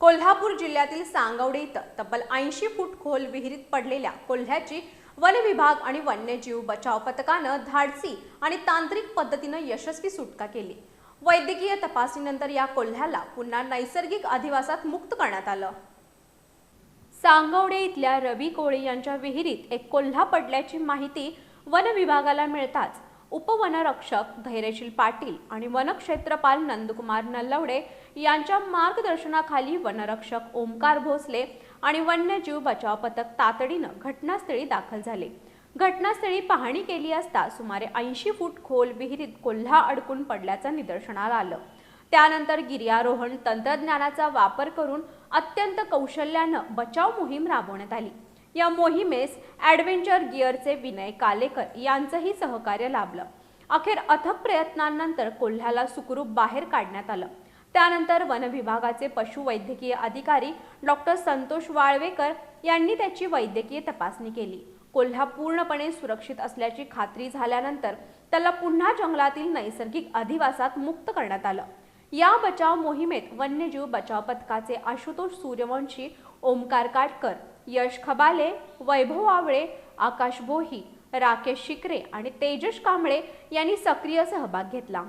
कोल्हापूर जिल्ह्यातील सांगवडे इथं तब्बल 80 फूट खोल विहिरीत पडलेल्या कोल्ह्याची वन विभाग आणि वन्यजीव बचाव पथकानं धाडसी आणि तांत्रिक पद्धतीनं यशस्वी सुटका केली। वैद्यकीय तपासणीनंतर या कोल्ह्याला पुन्हा नैसर्गिक अधिवासात मुक्त करण्यात आलं। सांगवडे इथल्या रवी कोळी यांच्या विहिरीत एक कोल्हा पडल्याची माहिती वन विभागाला मिळताच उपवनरक्षक धैर्यशील पाटील आणि वनक्षेत्रपाल नंदकुमार नल्लवडे यांच्या मार्गदर्शनाखाली वनरक्षक ओमकार भोसले आणि वन्यजीव बचाव पथक तातडीनं घटनास्थळी दाखल झाले। घटनास्थळी पाहणी केली असता सुमारे 80 फूट खोल विहिरीत कोल्हा अडकून पडल्याचं निदर्शनाला आलं। त्यानंतर गिर्यारोहण तंत्रज्ञानाचा वापर करून अत्यंत कौशल्यानं बचाव मोहीम राबवण्यात आली। या मोहिमेस ॲडव्हेंचर गिअरचे विनय कालेकर यांचंही सहकार्य लाभलं। अखेर अथक प्रयत्नांनंतर कोल्ह्याला सुखरूप बाहेर काढण्यात आलं। त्यानंतर वन विभागाचे पशुवैद्यकीय अधिकारी डॉक्टर संतोष वाळवेकर यांनी त्याची वैद्यकीय तपासणी केली। कोल्हा पूर्णपणे सुरक्षित असल्याची खात्री झाल्यानंतर त्याला पुन्हा जंगलातील नैसर्गिक अधिवासात मुक्त करण्यात आलं। या बचाव मोहिमेत वन्यजीव बचाव पथकाचे आशुतोष सूर्यवंशी, ओमकार काटकर, यश खबाले, वैभव आवळे, आकाश भोही, राकेश शिकरे आणि तेजस कांबळे यांनी सक्रिय सहभाग घेतला।